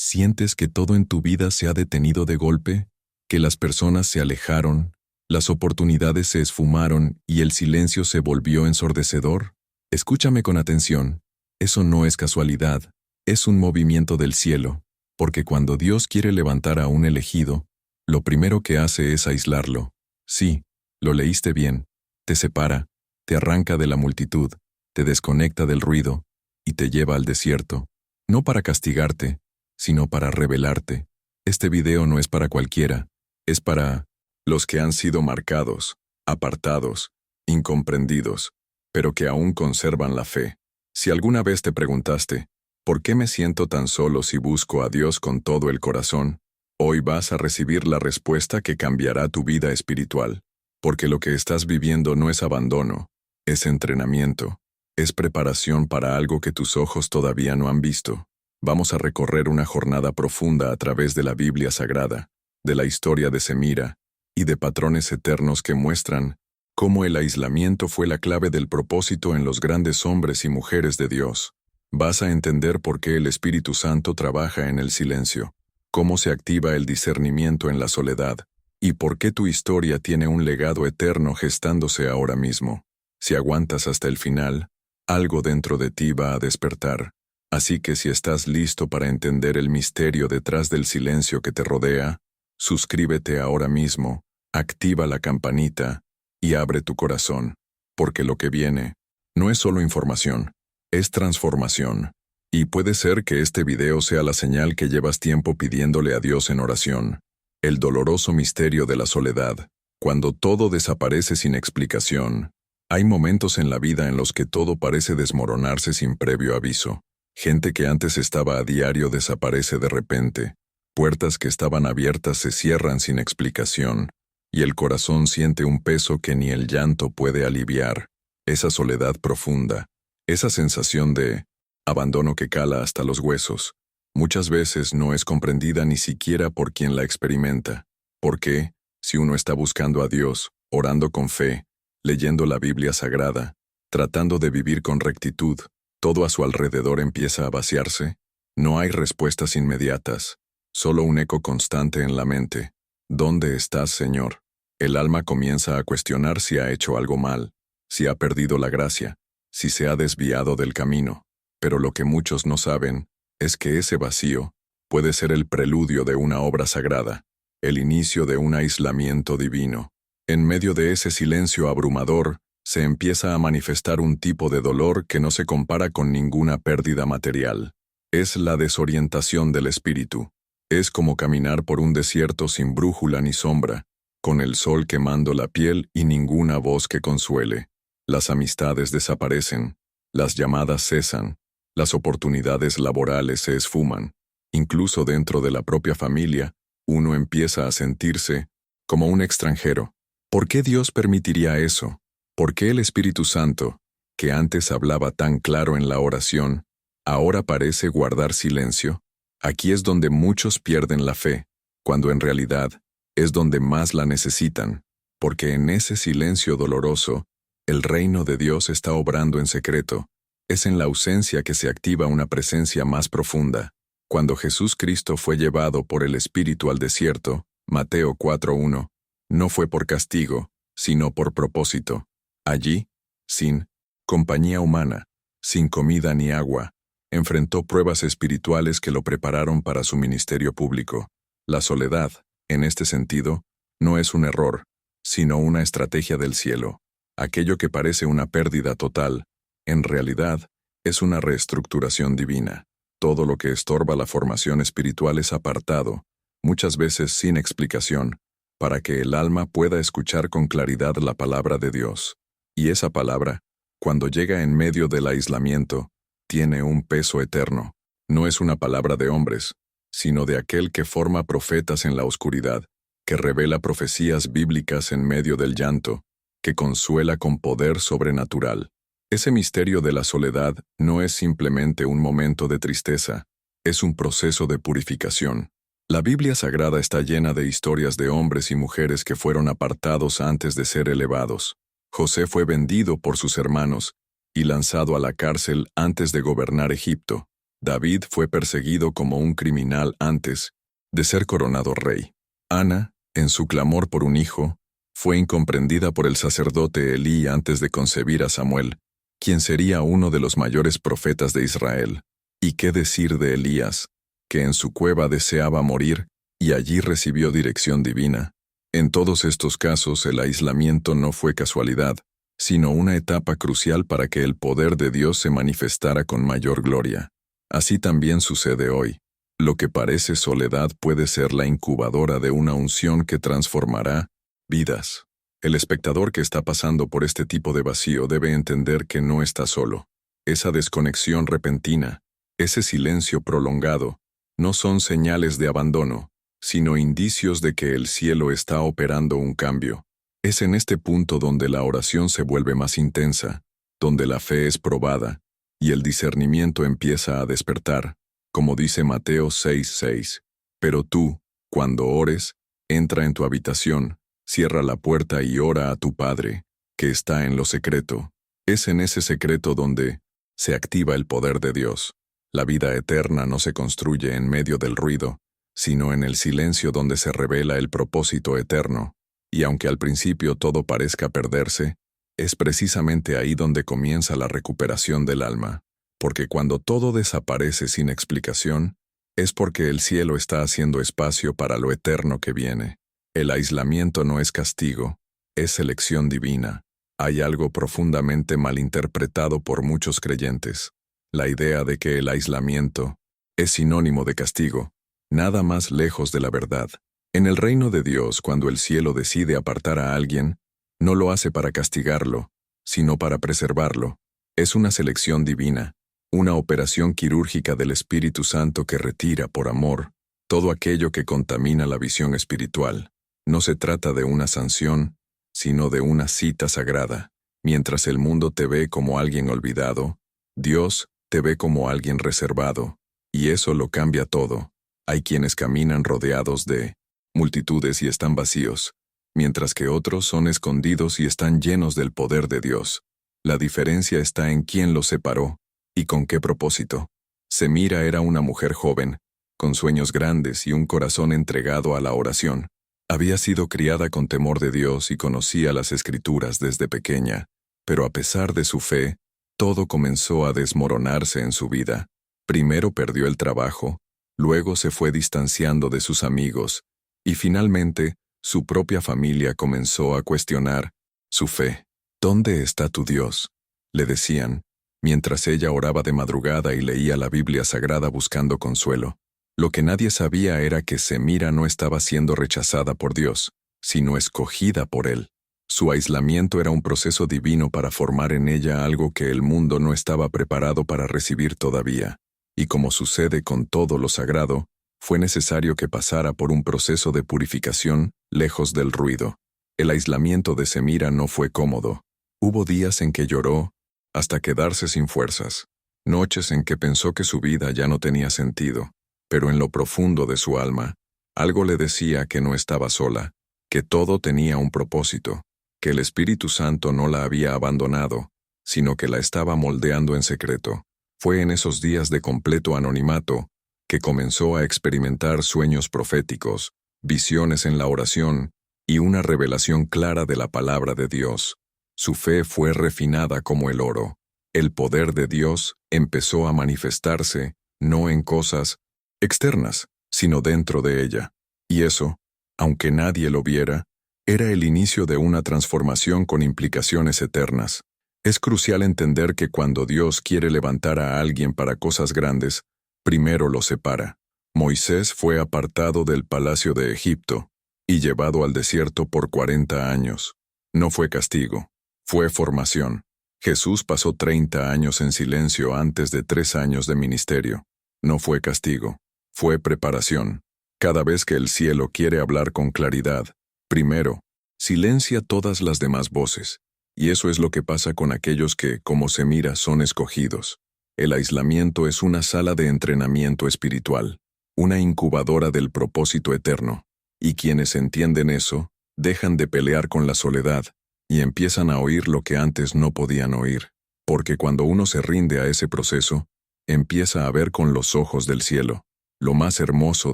¿Sientes que todo en tu vida se ha detenido de golpe? ¿Que las personas se alejaron, las oportunidades se esfumaron y el silencio se volvió ensordecedor? Escúchame con atención. Eso no es casualidad, es un movimiento del cielo, porque cuando Dios quiere levantar a un elegido, lo primero que hace es aislarlo. Sí, lo leíste bien. Te separa, te arranca de la multitud, te desconecta del ruido y te lleva al desierto. No para castigarte, sino para revelarte. Este video no es para cualquiera, es para los que han sido marcados, apartados, incomprendidos, pero que aún conservan la fe. Si alguna vez te preguntaste, ¿por qué me siento tan solo si busco a Dios con todo el corazón? Hoy vas a recibir la respuesta que cambiará tu vida espiritual, porque lo que estás viviendo no es abandono, es entrenamiento, es preparación para algo que tus ojos todavía no han visto. Vamos a recorrer una jornada profunda a través de la Biblia Sagrada, de la historia de Semira y de patrones eternos que muestran cómo el aislamiento fue la clave del propósito en los grandes hombres y mujeres de Dios. Vas a entender por qué el Espíritu Santo trabaja en el silencio, cómo se activa el discernimiento en la soledad, y por qué tu historia tiene un legado eterno gestándose ahora mismo. Si aguantas hasta el final, algo dentro de ti va a despertar. Así que si estás listo para entender el misterio detrás del silencio que te rodea, suscríbete ahora mismo, activa la campanita y abre tu corazón, porque lo que viene no es solo información, es transformación. Y puede ser que este video sea la señal que llevas tiempo pidiéndole a Dios en oración. El doloroso misterio de la soledad, cuando todo desaparece sin explicación. Hay momentos en la vida en los que todo parece desmoronarse sin previo aviso. Gente que antes estaba a diario desaparece de repente. Puertas que estaban abiertas se cierran sin explicación. Y el corazón siente un peso que ni el llanto puede aliviar. Esa soledad profunda. Esa sensación de abandono que cala hasta los huesos. Muchas veces no es comprendida ni siquiera por quien la experimenta. ¿Por qué? Si uno está buscando a Dios, orando con fe, leyendo la Biblia Sagrada, tratando de vivir con rectitud, todo a su alrededor empieza a vaciarse. No hay respuestas inmediatas, solo un eco constante en la mente. ¿Dónde estás, Señor? El alma comienza a cuestionar si ha hecho algo mal, si ha perdido la gracia, si se ha desviado del camino. Pero lo que muchos no saben es que ese vacío puede ser el preludio de una obra sagrada, el inicio de un aislamiento divino. En medio de ese silencio abrumador, se empieza a manifestar un tipo de dolor que no se compara con ninguna pérdida material. Es la desorientación del espíritu. Es como caminar por un desierto sin brújula ni sombra, con el sol quemando la piel y ninguna voz que consuele. Las amistades desaparecen, las llamadas cesan, las oportunidades laborales se esfuman. Incluso dentro de la propia familia, uno empieza a sentirse como un extranjero. ¿Por qué Dios permitiría eso? ¿Por qué el Espíritu Santo, que antes hablaba tan claro en la oración, ahora parece guardar silencio? Aquí es donde muchos pierden la fe, cuando en realidad es donde más la necesitan, porque en ese silencio doloroso, el reino de Dios está obrando en secreto. Es en la ausencia que se activa una presencia más profunda. Cuando Jesús Cristo fue llevado por el Espíritu al desierto, Mateo 4:1, no fue por castigo, sino por propósito. Allí, sin compañía humana, sin comida ni agua, enfrentó pruebas espirituales que lo prepararon para su ministerio público. La soledad, en este sentido, no es un error, sino una estrategia del cielo. Aquello que parece una pérdida total, en realidad, es una reestructuración divina. Todo lo que estorba la formación espiritual es apartado, muchas veces sin explicación, para que el alma pueda escuchar con claridad la palabra de Dios. Y esa palabra, cuando llega en medio del aislamiento, tiene un peso eterno. No es una palabra de hombres, sino de aquel que forma profetas en la oscuridad, que revela profecías bíblicas en medio del llanto, que consuela con poder sobrenatural. Ese misterio de la soledad no es simplemente un momento de tristeza, es un proceso de purificación. La Biblia Sagrada está llena de historias de hombres y mujeres que fueron apartados antes de ser elevados. José fue vendido por sus hermanos y lanzado a la cárcel antes de gobernar Egipto. David fue perseguido como un criminal antes de ser coronado rey. Ana, en su clamor por un hijo, fue incomprendida por el sacerdote Elí antes de concebir a Samuel, quien sería uno de los mayores profetas de Israel. ¿Y qué decir de Elías, que en su cueva deseaba morir y allí recibió dirección divina? En todos estos casos el aislamiento no fue casualidad, sino una etapa crucial para que el poder de Dios se manifestara con mayor gloria. Así también sucede hoy. Lo que parece soledad puede ser la incubadora de una unción que transformará vidas. El espectador que está pasando por este tipo de vacío debe entender que no está solo. Esa desconexión repentina, ese silencio prolongado, no son señales de abandono, sino indicios de que el cielo está operando un cambio. Es en este punto donde la oración se vuelve más intensa, donde la fe es probada, y el discernimiento empieza a despertar, como dice Mateo 6:6. Pero tú, cuando ores, entra en tu habitación, cierra la puerta y ora a tu Padre, que está en lo secreto. Es en ese secreto donde se activa el poder de Dios. La vida eterna no se construye en medio del ruido, sino en el silencio donde se revela el propósito eterno. Y aunque al principio todo parezca perderse, es precisamente ahí donde comienza la recuperación del alma, porque cuando todo desaparece sin explicación, es porque el cielo está haciendo espacio para lo eterno que viene. El aislamiento no es castigo, es selección divina. Hay algo profundamente malinterpretado por muchos creyentes, la idea de que el aislamiento es sinónimo de castigo, nada más lejos de la verdad. En el reino de Dios, cuando el cielo decide apartar a alguien, no lo hace para castigarlo, sino para preservarlo. Es una selección divina, una operación quirúrgica del Espíritu Santo que retira, por amor, todo aquello que contamina la visión espiritual. No se trata de una sanción, sino de una cita sagrada. Mientras el mundo te ve como alguien olvidado, Dios te ve como alguien reservado, y eso lo cambia todo. Hay quienes caminan rodeados de multitudes y están vacíos, mientras que otros son escondidos y están llenos del poder de Dios. La diferencia está en quién los separó y con qué propósito. Semira era una mujer joven, con sueños grandes y un corazón entregado a la oración. Había sido criada con temor de Dios y conocía las Escrituras desde pequeña, pero a pesar de su fe, todo comenzó a desmoronarse en su vida. Primero perdió el trabajo, luego se fue distanciando de sus amigos, y finalmente, su propia familia comenzó a cuestionar su fe. ¿Dónde está tu Dios?, le decían, mientras ella oraba de madrugada y leía la Biblia Sagrada buscando consuelo. Lo que nadie sabía era que Semira no estaba siendo rechazada por Dios, sino escogida por Él. Su aislamiento era un proceso divino para formar en ella algo que el mundo no estaba preparado para recibir todavía. Y como sucede con todo lo sagrado, fue necesario que pasara por un proceso de purificación, lejos del ruido. El aislamiento de Semira no fue cómodo. Hubo días en que lloró, hasta quedarse sin fuerzas. Noches en que pensó que su vida ya no tenía sentido. Pero en lo profundo de su alma, algo le decía que no estaba sola, que todo tenía un propósito, que el Espíritu Santo no la había abandonado, sino que la estaba moldeando en secreto. Fue en esos días de completo anonimato que comenzó a experimentar sueños proféticos, visiones en la oración y una revelación clara de la palabra de Dios. Su fe fue refinada como el oro. El poder de Dios empezó a manifestarse, no en cosas externas, sino dentro de ella. Y eso, aunque nadie lo viera, era el inicio de una transformación con implicaciones eternas. Es crucial entender que cuando Dios quiere levantar a alguien para cosas grandes, primero lo separa. Moisés fue apartado del palacio de Egipto y llevado al desierto por 40 años. No fue castigo, fue formación. Jesús pasó 30 años en silencio antes de 3 años de ministerio. No fue castigo, fue preparación. Cada vez que el cielo quiere hablar con claridad, primero, silencia todas las demás voces. Y eso es lo que pasa con aquellos que, como Semira, son escogidos. El aislamiento es una sala de entrenamiento espiritual, una incubadora del propósito eterno. Y quienes entienden eso, dejan de pelear con la soledad y empiezan a oír lo que antes no podían oír. Porque cuando uno se rinde a ese proceso, Empieza a ver con los ojos del cielo. Lo más hermoso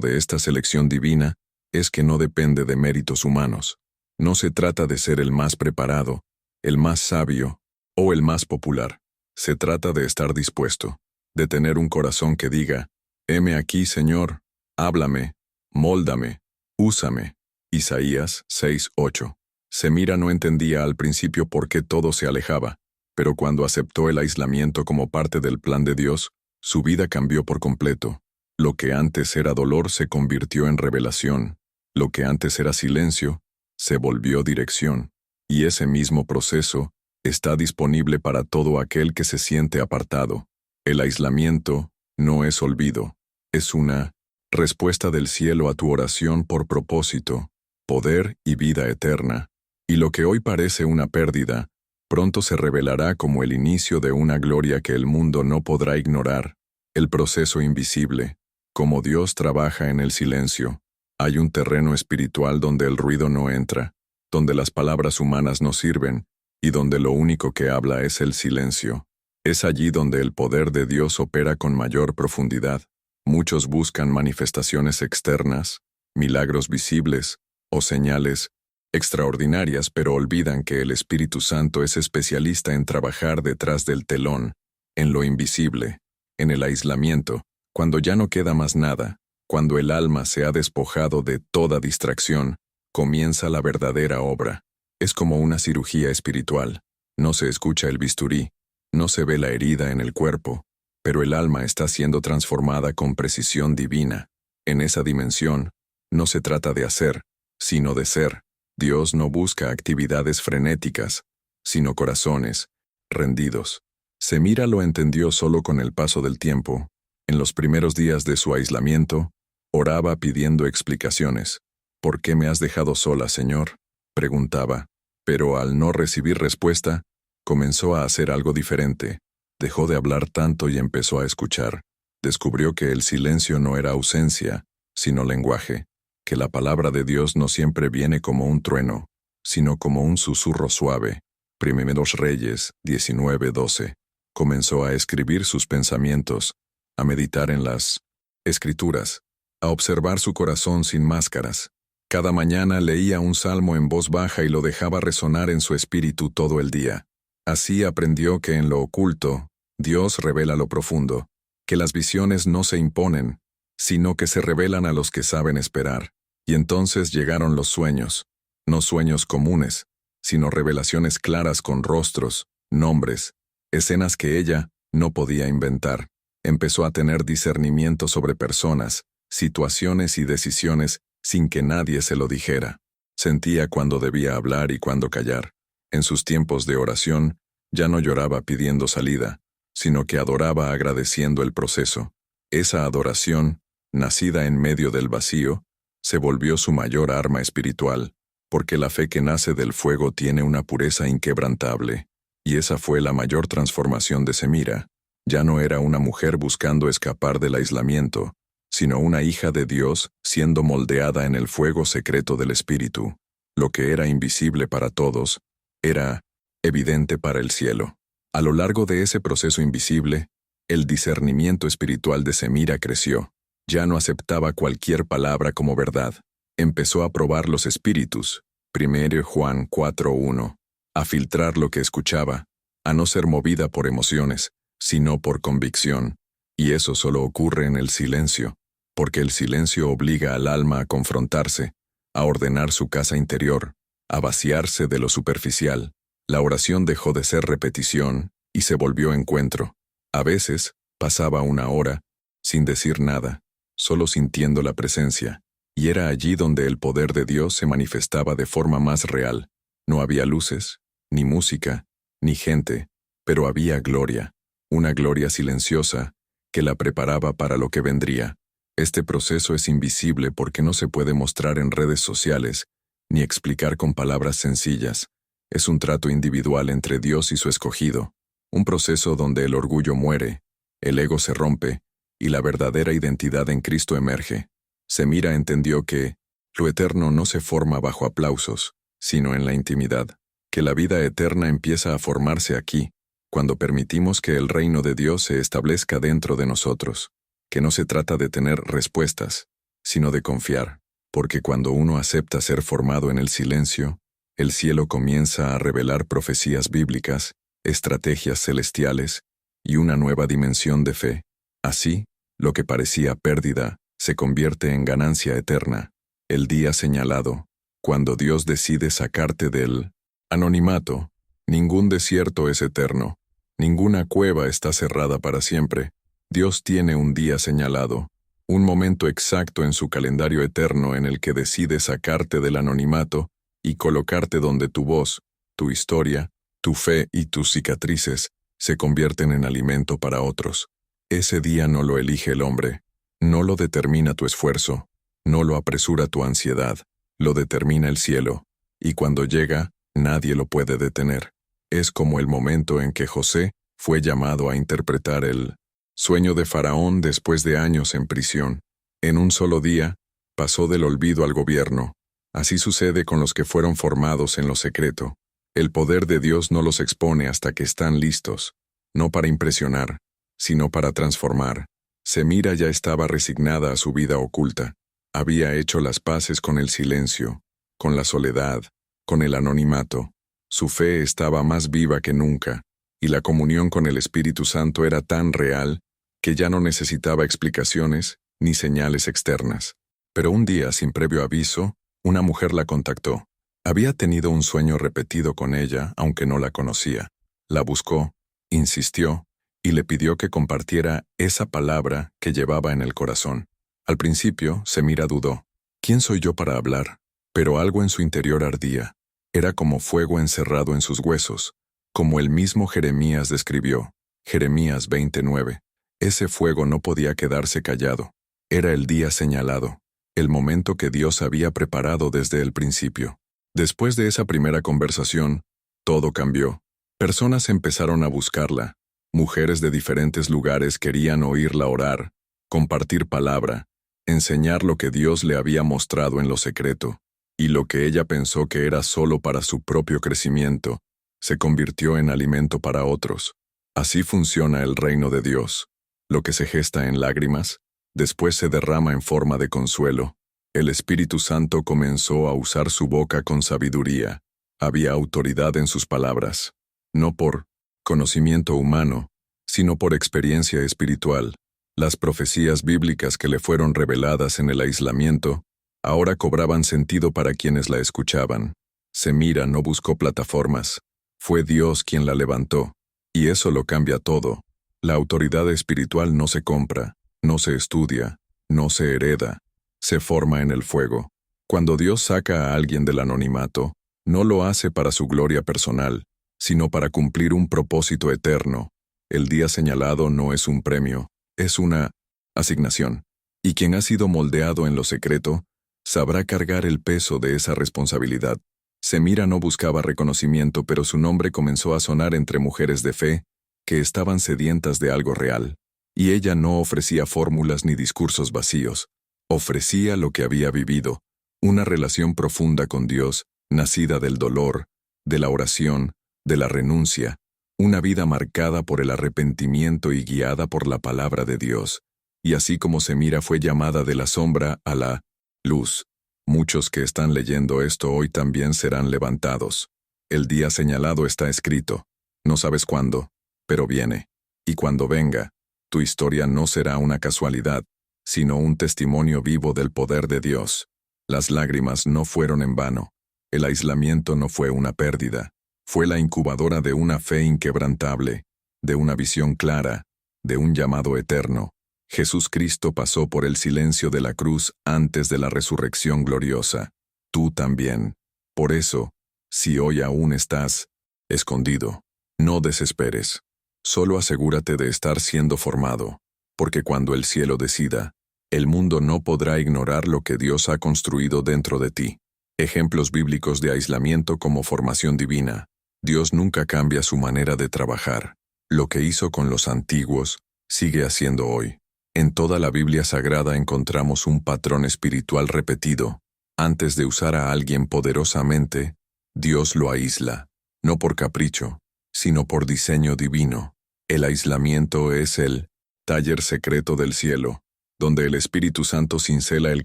de esta selección divina es que no depende de méritos humanos. No se trata de ser el más preparado, el más sabio o el más popular. Se trata de estar dispuesto, de tener un corazón que diga, heme aquí, Señor, háblame, móldame, úsame. Isaías 6:8. Semira no entendía al principio por qué todo se alejaba, pero cuando aceptó el aislamiento como parte del plan de Dios, su vida cambió por completo. Lo que antes era dolor se convirtió en revelación. Lo que antes era silencio, se volvió dirección. Y ese mismo proceso está disponible para todo aquel que se siente apartado. El aislamiento no es olvido, es una respuesta del cielo a tu oración por propósito, poder y vida eterna. Y lo que hoy parece una pérdida, pronto se revelará como el inicio de una gloria que el mundo no podrá ignorar. El proceso invisible, como Dios trabaja en el silencio. Hay un terreno espiritual donde el ruido no entra, donde las palabras humanas no sirven, y donde lo único que habla es el silencio. Es allí donde el poder de Dios opera con mayor profundidad. Muchos buscan manifestaciones externas, milagros visibles o señales extraordinarias, pero olvidan que el Espíritu Santo es especialista en trabajar detrás del telón, en lo invisible, en el aislamiento, cuando ya no queda más nada, cuando el alma se ha despojado de toda distracción, comienza la verdadera obra. Es como una cirugía espiritual. No se escucha el bisturí, no se ve la herida en el cuerpo, pero el alma está siendo transformada con precisión divina. En esa dimensión, no se trata de hacer, sino de ser. Dios no busca actividades frenéticas, sino corazones rendidos. Semira lo entendió solo con el paso del tiempo. En los primeros días de su aislamiento, oraba pidiendo explicaciones. ¿Por qué me has dejado sola, Señor?, preguntaba. Pero al no recibir respuesta, comenzó a hacer algo diferente. Dejó de hablar tanto y empezó a escuchar. Descubrió que el silencio no era ausencia, sino lenguaje, que la palabra de Dios no siempre viene como un trueno, sino como un susurro suave. Primeros Reyes 19:12. Comenzó a escribir sus pensamientos, a meditar en las Escrituras, a observar su corazón sin máscaras. Cada mañana leía un salmo en voz baja y lo dejaba resonar en su espíritu todo el día. Así aprendió que en lo oculto, Dios revela lo profundo, que las visiones no se imponen, sino que se revelan a los que saben esperar. Y entonces llegaron los sueños, no sueños comunes, sino revelaciones claras con rostros, nombres, escenas que ella no podía inventar. Empezó a tener discernimiento sobre personas, situaciones y decisiones sin que nadie se lo dijera. Sentía cuándo debía hablar y cuándo callar. En sus tiempos de oración, ya no lloraba pidiendo salida, sino que adoraba agradeciendo el proceso. Esa adoración, nacida en medio del vacío, se volvió su mayor arma espiritual, porque la fe que nace del fuego tiene una pureza inquebrantable, y esa fue la mayor transformación de Semira. Ya no era una mujer buscando escapar del aislamiento, sino una hija de Dios siendo moldeada en el fuego secreto del Espíritu. Lo que era invisible para todos, era evidente para el cielo. A lo largo de ese proceso invisible, el discernimiento espiritual de Semira creció. Ya no aceptaba cualquier palabra como verdad. Empezó a probar los espíritus, 1 Juan 4:1, a filtrar lo que escuchaba, a no ser movida por emociones, sino por convicción. Y eso solo ocurre en el silencio, porque el silencio obliga al alma a confrontarse, a ordenar su casa interior, a vaciarse de lo superficial. La oración dejó de ser repetición y se volvió encuentro. A veces, pasaba una hora, sin decir nada, solo sintiendo la presencia, y era allí donde el poder de Dios se manifestaba de forma más real. No había luces, ni música, ni gente, pero había gloria, una gloria silenciosa, que la preparaba para lo que vendría. Este proceso es invisible porque no se puede mostrar en redes sociales, ni explicar con palabras sencillas. Es un trato individual entre Dios y su escogido, un proceso donde el orgullo muere, el ego se rompe, y la verdadera identidad en Cristo emerge. Semira entendió que lo eterno no se forma bajo aplausos, sino en la intimidad, que la vida eterna empieza a formarse aquí, cuando permitimos que el reino de Dios se establezca dentro de nosotros, que no se trata de tener respuestas, sino de confiar, porque cuando uno acepta ser formado en el silencio, el cielo comienza a revelar profecías bíblicas, estrategias celestiales y una nueva dimensión de fe. Así, lo que parecía pérdida se convierte en ganancia eterna. El día señalado, cuando Dios decide sacarte del anonimato. Ningún desierto es eterno, ninguna cueva está cerrada para siempre. Dios tiene un día señalado, un momento exacto en su calendario eterno en el que decide sacarte del anonimato y colocarte donde tu voz, tu historia, tu fe y tus cicatrices se convierten en alimento para otros. Ese día no lo elige el hombre, no lo determina tu esfuerzo, no lo apresura tu ansiedad, lo determina el cielo, y cuando llega, nadie lo puede detener. Es como el momento en que José fue llamado a interpretar el sueño de Faraón después de años en prisión. En un solo día, pasó del olvido al gobierno. Así sucede con los que fueron formados en lo secreto. El poder de Dios no los expone hasta que están listos, no para impresionar, sino para transformar. Semira ya estaba resignada a su vida oculta. Había hecho las paces con el silencio, con la soledad, con el anonimato. Su fe estaba más viva que nunca, y la comunión con el Espíritu Santo era tan real que ya no necesitaba explicaciones ni señales externas. Pero un día, sin previo aviso, una mujer la contactó. Había tenido un sueño repetido con ella, aunque no la conocía. La buscó, insistió, y le pidió que compartiera esa palabra que llevaba en el corazón. Al principio, Semira dudó. ¿Quién soy yo para hablar? Pero algo en su interior ardía. Era como fuego encerrado en sus huesos, como el mismo Jeremías describió, Jeremías 29. Ese fuego no podía quedarse callado. Era el día señalado, el momento que Dios había preparado desde el principio. Después de esa primera conversación, todo cambió. Personas empezaron a buscarla. Mujeres de diferentes lugares querían oírla orar, compartir palabra, enseñar lo que Dios le había mostrado en lo secreto. Y lo que ella pensó que era solo para su propio crecimiento, se convirtió en alimento para otros. Así funciona el reino de Dios. Lo que se gesta en lágrimas, después se derrama en forma de consuelo. El Espíritu Santo comenzó a usar su boca con sabiduría. Había autoridad en sus palabras, no por conocimiento humano, sino por experiencia espiritual. Las profecías bíblicas que le fueron reveladas en el aislamiento ahora cobraban sentido para quienes la escuchaban. Semira no buscó plataformas, fue Dios quien la levantó, y eso lo cambia todo. La autoridad espiritual no se compra, no se estudia, no se hereda, se forma en el fuego. Cuando Dios saca a alguien del anonimato, no lo hace para su gloria personal, sino para cumplir un propósito eterno. El día señalado no es un premio, es una asignación. Y quien ha sido moldeado en lo secreto, sabrá cargar el peso de esa responsabilidad. Semira no buscaba reconocimiento, pero su nombre comenzó a sonar entre mujeres de fe, que estaban sedientas de algo real. Y ella no ofrecía fórmulas ni discursos vacíos. Ofrecía lo que había vivido, una relación profunda con Dios, nacida del dolor, de la oración, de la renuncia, una vida marcada por el arrepentimiento y guiada por la palabra de Dios. Y así como Semira fue llamada de la sombra a la luz, muchos que están leyendo esto hoy también serán levantados. El día señalado está escrito. No sabes cuándo, pero viene. Y cuando venga, tu historia no será una casualidad, sino un testimonio vivo del poder de Dios. Las lágrimas no fueron en vano. El aislamiento no fue una pérdida. Fue la incubadora de una fe inquebrantable, de una visión clara, de un llamado eterno. Jesús Cristo pasó por el silencio de la cruz antes de la resurrección gloriosa. Tú también. Por eso, si hoy aún estás escondido, no desesperes. Solo asegúrate de estar siendo formado, porque cuando el cielo decida, el mundo no podrá ignorar lo que Dios ha construido dentro de ti. Ejemplos bíblicos de aislamiento como formación divina. Dios nunca cambia su manera de trabajar. Lo que hizo con los antiguos, sigue haciendo hoy. En toda la Biblia Sagrada encontramos un patrón espiritual repetido. Antes de usar a alguien poderosamente, Dios lo aísla, no por capricho, sino por diseño divino. El aislamiento es el taller secreto del cielo, donde el Espíritu Santo cincela el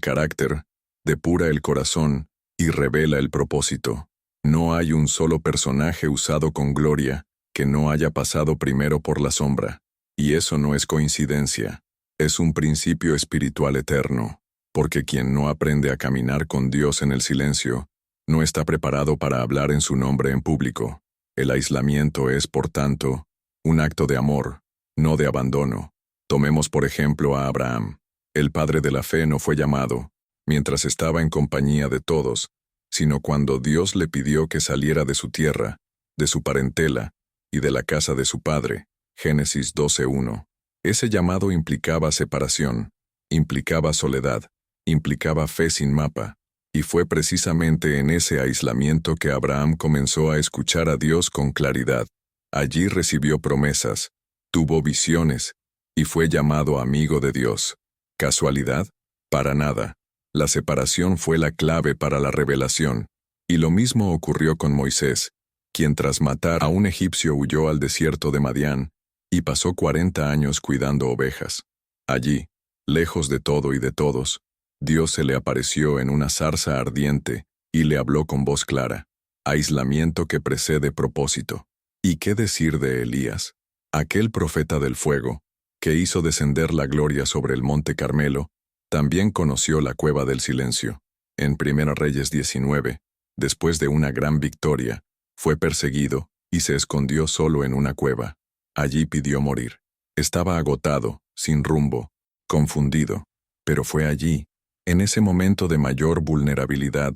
carácter, depura el corazón y revela el propósito. No hay un solo personaje usado con gloria que no haya pasado primero por la sombra. Y eso no es coincidencia, es un principio espiritual eterno, porque quien no aprende a caminar con Dios en el silencio, no está preparado para hablar en su nombre en público. El aislamiento es, por tanto, un acto de amor, no de abandono. Tomemos por ejemplo a Abraham. El padre de la fe no fue llamado, mientras estaba en compañía de todos, sino cuando Dios le pidió que saliera de su tierra, de su parentela y de la casa de su padre. Génesis 12:1. Ese llamado implicaba separación, implicaba soledad, implicaba fe sin mapa, y fue precisamente en ese aislamiento que Abraham comenzó a escuchar a Dios con claridad. Allí recibió promesas, tuvo visiones, y fue llamado amigo de Dios. ¿Casualidad? Para nada. La separación fue la clave para la revelación, y lo mismo ocurrió con Moisés, quien tras matar a un egipcio huyó al desierto de Madián, y pasó 40 años cuidando ovejas. Allí, lejos de todo y de todos, Dios se le apareció en una zarza ardiente y le habló con voz clara. Aislamiento que precede propósito. ¿Y qué decir de Elías? Aquel profeta del fuego, que hizo descender la gloria sobre el monte Carmelo, también conoció la cueva del silencio. En 1 Reyes 19, después de una gran victoria, fue perseguido y se escondió solo en una cueva. Allí pidió morir. Estaba agotado, sin rumbo, confundido, pero fue allí, en ese momento de mayor vulnerabilidad,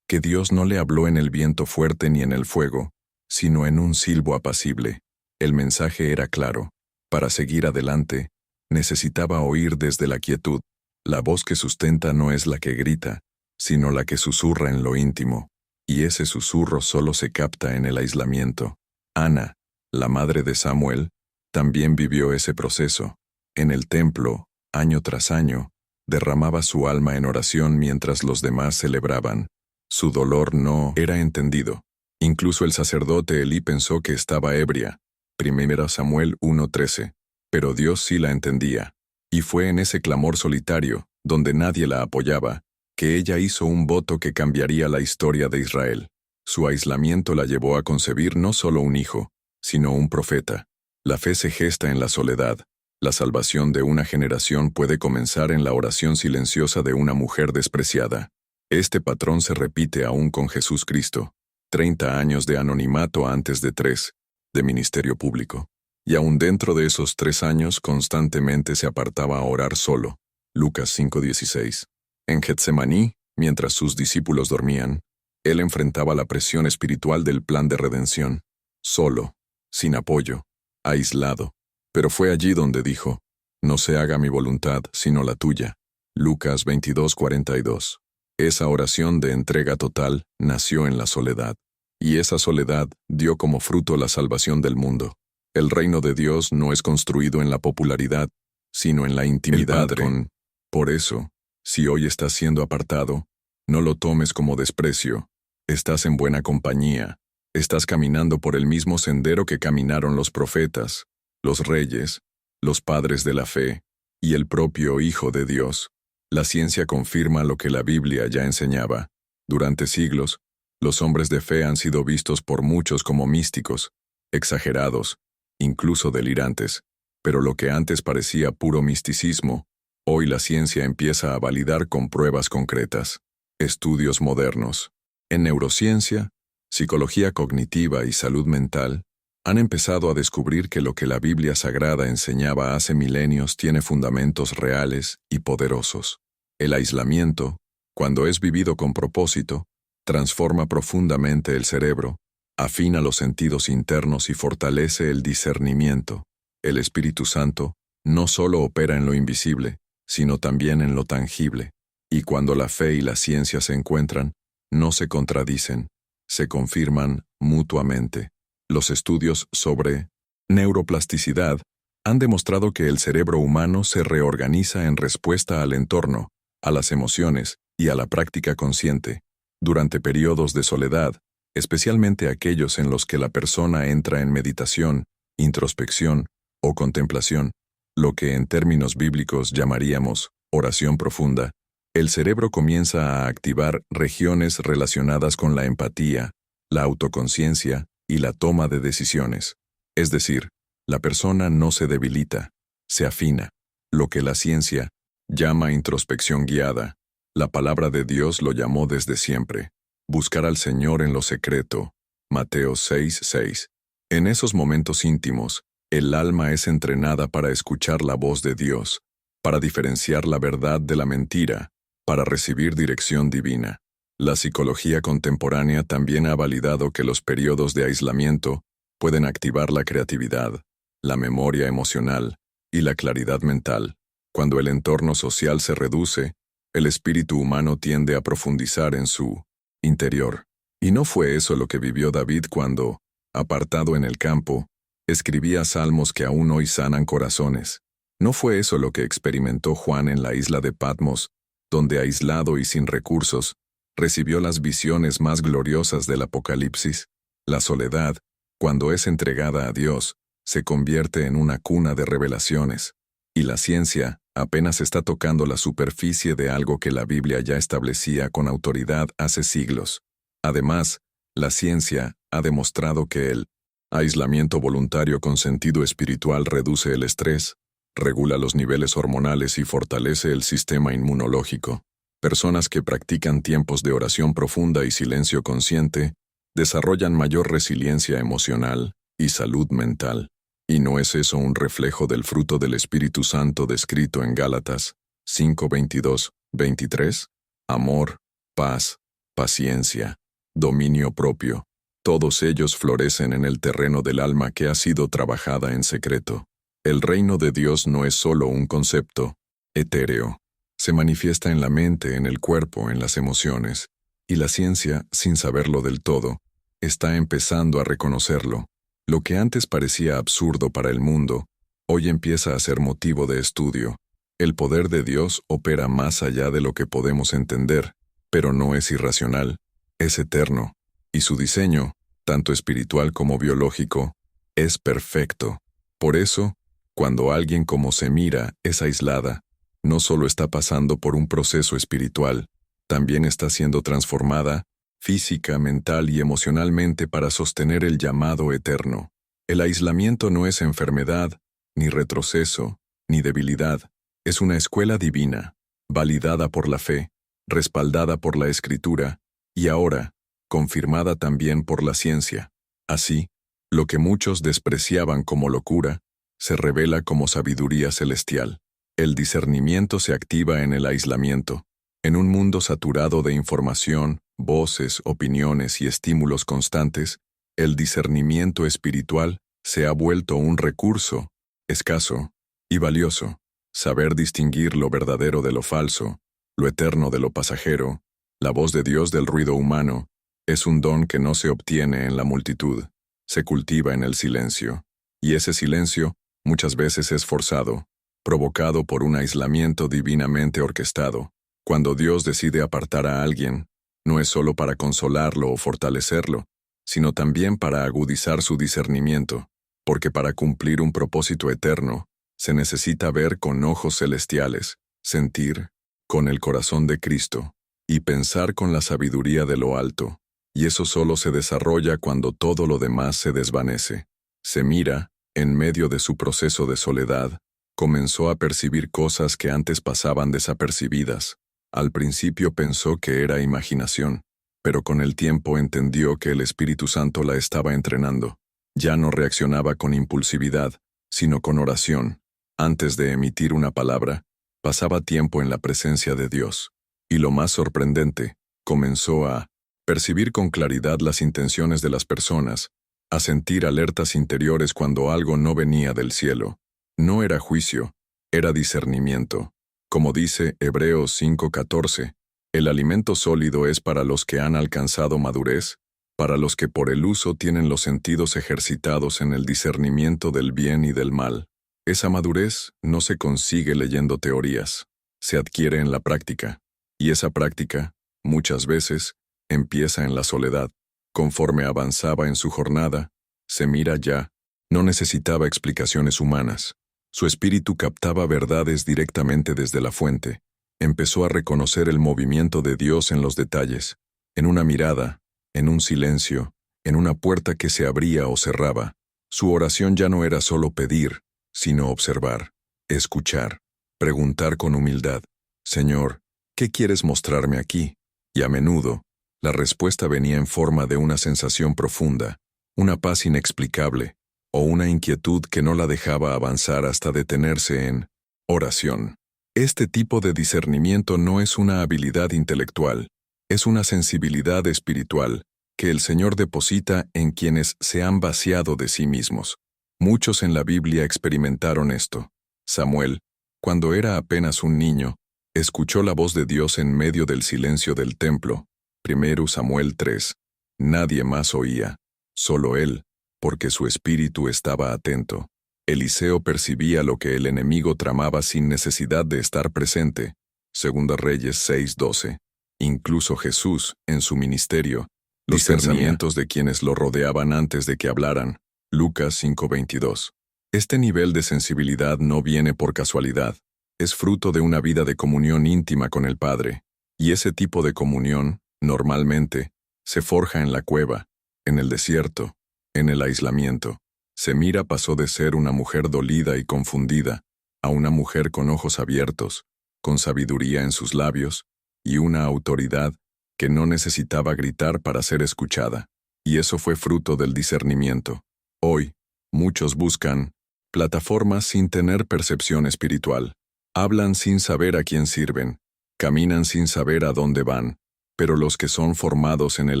que Dios no le habló en el viento fuerte ni en el fuego, sino en un silbo apacible. El mensaje era claro. Para seguir adelante, necesitaba oír desde la quietud. La voz que sustenta no es la que grita, sino la que susurra en lo íntimo, y ese susurro solo se capta en el aislamiento. Ana, la madre de Samuel, también vivió ese proceso. En el templo, año tras año, derramaba su alma en oración mientras los demás celebraban. Su dolor no era entendido. Incluso el sacerdote Elí pensó que estaba ebria. 1 Samuel 1:13. Pero Dios sí la entendía. Y fue en ese clamor solitario, donde nadie la apoyaba, que ella hizo un voto que cambiaría la historia de Israel. Su aislamiento la llevó a concebir no solo un hijo, sino un profeta. La fe se gesta en la soledad. La salvación de una generación puede comenzar en la oración silenciosa de una mujer despreciada. Este patrón se repite aún con Jesús Cristo. 30 años de anonimato antes de 3, de ministerio público. Y aún dentro de esos 3 años constantemente se apartaba a orar solo. Lucas 5:16. En Getsemaní, mientras sus discípulos dormían, él enfrentaba la presión espiritual del plan de redención. Solo, sin apoyo, aislado. Pero fue allí donde dijo, no se haga mi voluntad, sino la tuya. Lucas 22:42. Esa oración de entrega total nació en la soledad. Y esa soledad dio como fruto la salvación del mundo. El reino de Dios no es construido en la popularidad, sino en la intimidad con. Por eso, si hoy estás siendo apartado, no lo tomes como desprecio. Estás en buena compañía. Estás caminando por el mismo sendero que caminaron los profetas, los reyes, los padres de la fe y el propio Hijo de Dios. La ciencia confirma lo que la Biblia ya enseñaba. Durante siglos, los hombres de fe han sido vistos por muchos como místicos, exagerados, incluso delirantes. Pero lo que antes parecía puro misticismo, hoy la ciencia empieza a validar con pruebas concretas. Estudios modernos. En neurociencia, psicología cognitiva y salud mental, han empezado a descubrir que lo que la Biblia Sagrada enseñaba hace milenios tiene fundamentos reales y poderosos. El aislamiento, cuando es vivido con propósito, transforma profundamente el cerebro, afina los sentidos internos y fortalece el discernimiento. El Espíritu Santo no solo opera en lo invisible, sino también en lo tangible. Y cuando la fe y la ciencia se encuentran, no se contradicen, se confirman mutuamente. Los estudios sobre neuroplasticidad han demostrado que el cerebro humano se reorganiza en respuesta al entorno, a las emociones y a la práctica consciente. Durante periodos de soledad, especialmente aquellos en los que la persona entra en meditación, introspección o contemplación, lo que en términos bíblicos llamaríamos oración profunda. El cerebro comienza a activar regiones relacionadas con la empatía, la autoconciencia y la toma de decisiones. Es decir, la persona no se debilita, se afina, lo que la ciencia llama introspección guiada. La palabra de Dios lo llamó desde siempre. Buscar al Señor en lo secreto. Mateo 6:6. En esos momentos íntimos, el alma es entrenada para escuchar la voz de Dios, para diferenciar la verdad de la mentira, para recibir dirección divina. La psicología contemporánea también ha validado que los periodos de aislamiento pueden activar la creatividad, la memoria emocional y la claridad mental. Cuando el entorno social se reduce, el espíritu humano tiende a profundizar en su interior. Y no fue eso lo que vivió David cuando, apartado en el campo, escribía salmos que aún hoy sanan corazones. No fue eso lo que experimentó Juan en la isla de Patmos, donde aislado y sin recursos, recibió las visiones más gloriosas del Apocalipsis. La soledad, cuando es entregada a Dios, se convierte en una cuna de revelaciones. Y la ciencia apenas está tocando la superficie de algo que la Biblia ya establecía con autoridad hace siglos. Además, la ciencia ha demostrado que el aislamiento voluntario con sentido espiritual reduce el estrés, regula los niveles hormonales y fortalece el sistema inmunológico. Personas que practican tiempos de oración profunda y silencio consciente desarrollan mayor resiliencia emocional y salud mental. ¿Y no es eso un reflejo del fruto del Espíritu Santo descrito en Gálatas 5:22-23? Amor, paz, paciencia, dominio propio. Todos ellos florecen en el terreno del alma que ha sido trabajada en secreto. El reino de Dios no es solo un concepto etéreo. Se manifiesta en la mente, en el cuerpo, en las emociones. Y la ciencia, sin saberlo del todo, está empezando a reconocerlo. Lo que antes parecía absurdo para el mundo, hoy empieza a ser motivo de estudio. El poder de Dios opera más allá de lo que podemos entender, pero no es irracional, es eterno, y su diseño, tanto espiritual como biológico, es perfecto. Por eso, cuando alguien como Semira es aislada, no solo está pasando por un proceso espiritual, también está siendo transformada física, mental y emocionalmente para sostener el llamado eterno. El aislamiento no es enfermedad, ni retroceso, ni debilidad. Es una escuela divina, validada por la fe, respaldada por la Escritura, y ahora, confirmada también por la ciencia. Así, lo que muchos despreciaban como locura, se revela como sabiduría celestial. El discernimiento se activa en el aislamiento. En un mundo saturado de información, voces, opiniones y estímulos constantes, el discernimiento espiritual se ha vuelto un recurso, escaso y valioso. Saber distinguir lo verdadero de lo falso, lo eterno de lo pasajero, la voz de Dios del ruido humano, es un don que no se obtiene en la multitud, se cultiva en el silencio. Y ese silencio muchas veces es forzado, provocado por un aislamiento divinamente orquestado. Cuando Dios decide apartar a alguien, no es solo para consolarlo o fortalecerlo, sino también para agudizar su discernimiento, porque para cumplir un propósito eterno, se necesita ver con ojos celestiales, sentir con el corazón de Cristo, y pensar con la sabiduría de lo alto, y eso solo se desarrolla cuando todo lo demás se desvanece. Semira, en medio de su proceso de soledad, comenzó a percibir cosas que antes pasaban desapercibidas. Al principio pensó que era imaginación, pero con el tiempo entendió que el Espíritu Santo la estaba entrenando. Ya no reaccionaba con impulsividad, sino con oración. Antes de emitir una palabra, pasaba tiempo en la presencia de Dios. Y lo más sorprendente, comenzó a percibir con claridad las intenciones de las personas, a sentir alertas interiores cuando algo no venía del cielo. No era juicio, era discernimiento. Como dice Hebreos 5:14, el alimento sólido es para los que han alcanzado madurez, para los que por el uso tienen los sentidos ejercitados en el discernimiento del bien y del mal. Esa madurez no se consigue leyendo teorías, se adquiere en la práctica, y esa práctica, muchas veces, empieza en la soledad. Conforme avanzaba en su jornada, Semira ya no necesitaba explicaciones humanas. Su espíritu captaba verdades directamente desde la fuente. Empezó a reconocer el movimiento de Dios en los detalles, en una mirada, en un silencio, en una puerta que se abría o cerraba. Su oración ya no era solo pedir, sino observar, escuchar, preguntar con humildad: Señor, ¿qué quieres mostrarme aquí? Y a menudo, la respuesta venía en forma de una sensación profunda, una paz inexplicable, o una inquietud que no la dejaba avanzar hasta detenerse en oración. Este tipo de discernimiento no es una habilidad intelectual, es una sensibilidad espiritual que el Señor deposita en quienes se han vaciado de sí mismos. Muchos en la Biblia experimentaron esto. Samuel, cuando era apenas un niño, escuchó la voz de Dios en medio del silencio del templo. 1 Samuel 3. Nadie más oía, solo él, porque su espíritu estaba atento. Eliseo percibía lo que el enemigo tramaba sin necesidad de estar presente. 2 Reyes 6:12. Incluso Jesús, en su ministerio, los pensamientos de quienes lo rodeaban antes de que hablaran. Lucas 5:22. Este nivel de sensibilidad no viene por casualidad, es fruto de una vida de comunión íntima con el Padre, y ese tipo de comunión, normalmente, se forja en la cueva, en el desierto, en el aislamiento. Semira pasó de ser una mujer dolida y confundida, a una mujer con ojos abiertos, con sabiduría en sus labios, y una autoridad que no necesitaba gritar para ser escuchada. Y eso fue fruto del discernimiento. Hoy, muchos buscan plataformas sin tener percepción espiritual. Hablan sin saber a quién sirven, caminan sin saber a dónde van, pero los que son formados en el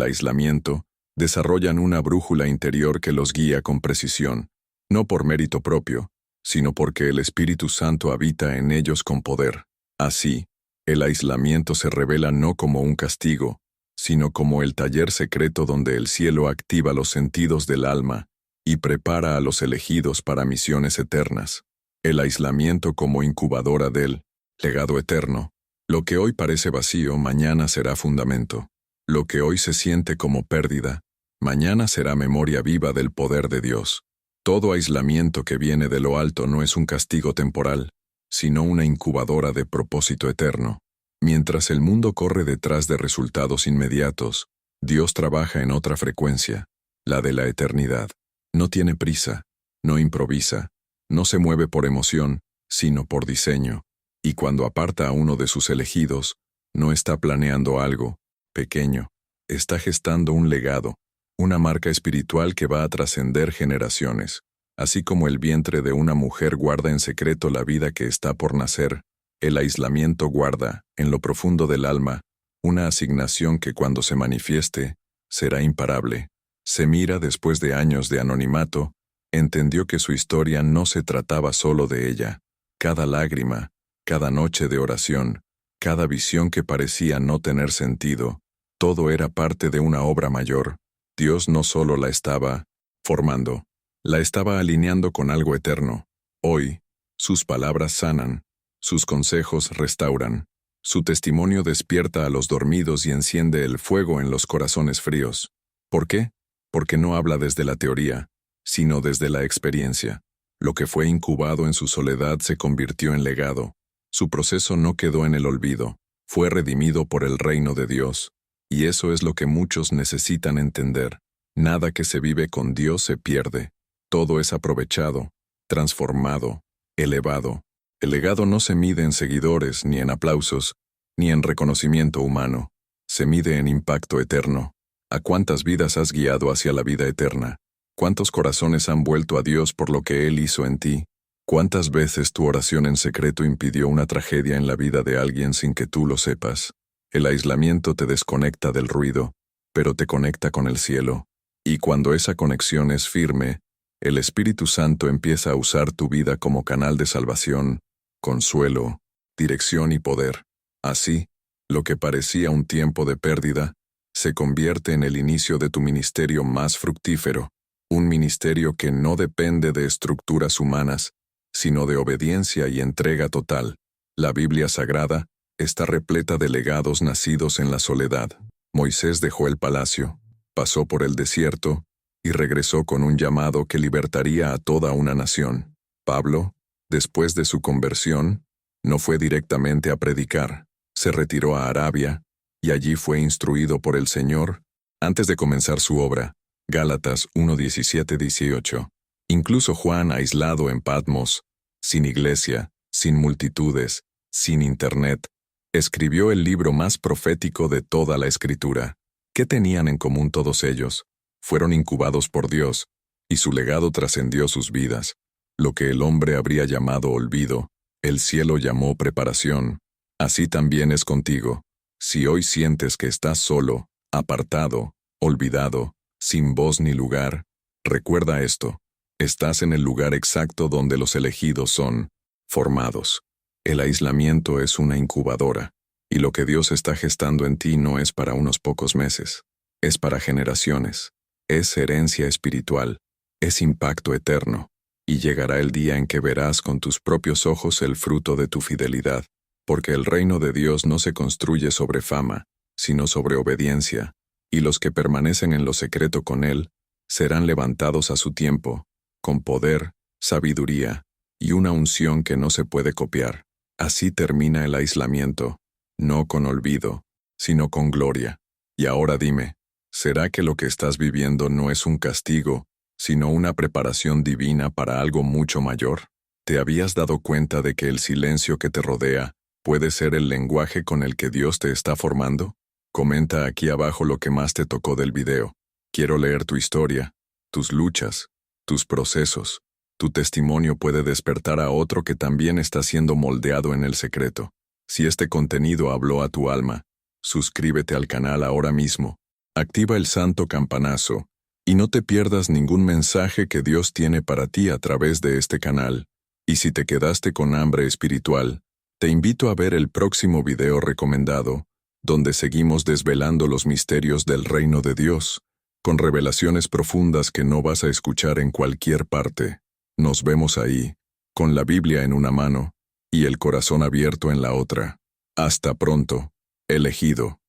aislamiento desarrollan una brújula interior que los guía con precisión, no por mérito propio, sino porque el Espíritu Santo habita en ellos con poder. Así, el aislamiento se revela no como un castigo, sino como el taller secreto donde el cielo activa los sentidos del alma y prepara a los elegidos para misiones eternas. El aislamiento como incubadora del legado eterno. Lo que hoy parece vacío, mañana será fundamento. Lo que hoy se siente como pérdida, mañana será memoria viva del poder de Dios. Todo aislamiento que viene de lo alto no es un castigo temporal, sino una incubadora de propósito eterno. Mientras el mundo corre detrás de resultados inmediatos, Dios trabaja en otra frecuencia, la de la eternidad. No tiene prisa, no improvisa, no se mueve por emoción, sino por diseño. Y cuando aparta a uno de sus elegidos, no está planeando algo pequeño, está gestando un legado, una marca espiritual que va a trascender generaciones. Así como el vientre de una mujer guarda en secreto la vida que está por nacer, el aislamiento guarda, en lo profundo del alma, una asignación que cuando se manifieste, será imparable. Semira, después de años de anonimato, entendió que su historia no se trataba solo de ella. Cada lágrima, cada noche de oración, cada visión que parecía no tener sentido, todo era parte de una obra mayor. Dios no solo la estaba formando, la estaba alineando con algo eterno. Hoy, sus palabras sanan, sus consejos restauran, su testimonio despierta a los dormidos y enciende el fuego en los corazones fríos. ¿Por qué? Porque no habla desde la teoría, sino desde la experiencia. Lo que fue incubado en su soledad se convirtió en legado. Su proceso no quedó en el olvido, fue redimido por el reino de Dios. Y eso es lo que muchos necesitan entender. Nada que se vive con Dios se pierde. Todo es aprovechado, transformado, elevado. El legado no se mide en seguidores, ni en aplausos, ni en reconocimiento humano. Se mide en impacto eterno. ¿A cuántas vidas has guiado hacia la vida eterna? ¿Cuántos corazones han vuelto a Dios por lo que Él hizo en ti? ¿Cuántas veces tu oración en secreto impidió una tragedia en la vida de alguien sin que tú lo sepas? El aislamiento te desconecta del ruido, pero te conecta con el cielo. Y cuando esa conexión es firme, el Espíritu Santo empieza a usar tu vida como canal de salvación, consuelo, dirección y poder. Así, lo que parecía un tiempo de pérdida, se convierte en el inicio de tu ministerio más fructífero, un ministerio que no depende de estructuras humanas, sino de obediencia y entrega total. La Biblia Sagrada está repleta de legados nacidos en la soledad. Moisés dejó el palacio, pasó por el desierto y regresó con un llamado que libertaría a toda una nación. Pablo, después de su conversión, no fue directamente a predicar, se retiró a Arabia y allí fue instruido por el Señor antes de comenzar su obra. Gálatas 1:17-18. Incluso Juan, aislado en Patmos, sin iglesia, sin multitudes, sin internet, escribió el libro más profético de toda la Escritura. ¿Qué tenían en común todos ellos? Fueron incubados por Dios, y su legado trascendió sus vidas. Lo que el hombre habría llamado olvido, el cielo llamó preparación. Así también es contigo. Si hoy sientes que estás solo, apartado, olvidado, sin voz ni lugar, recuerda esto. Estás en el lugar exacto donde los elegidos son formados. El aislamiento es una incubadora, y lo que Dios está gestando en ti no es para unos pocos meses, es para generaciones, es herencia espiritual, es impacto eterno, y llegará el día en que verás con tus propios ojos el fruto de tu fidelidad, porque el reino de Dios no se construye sobre fama, sino sobre obediencia, y los que permanecen en lo secreto con Él serán levantados a su tiempo, con poder, sabiduría y una unción que no se puede copiar. Así termina el aislamiento, no con olvido, sino con gloria. Y ahora dime, ¿será que lo que estás viviendo no es un castigo, sino una preparación divina para algo mucho mayor? ¿Te habías dado cuenta de que el silencio que te rodea puede ser el lenguaje con el que Dios te está formando? Comenta aquí abajo lo que más te tocó del video. Quiero leer tu historia, tus luchas, tus procesos. Tu testimonio puede despertar a otro que también está siendo moldeado en el secreto. Si este contenido habló a tu alma, suscríbete al canal ahora mismo, activa el santo campanazo y no te pierdas ningún mensaje que Dios tiene para ti a través de este canal. Y si te quedaste con hambre espiritual, te invito a ver el próximo video recomendado, donde seguimos desvelando los misterios del reino de Dios, con revelaciones profundas que no vas a escuchar en cualquier parte. Nos vemos ahí, con la Biblia en una mano y el corazón abierto en la otra. Hasta pronto, elegido.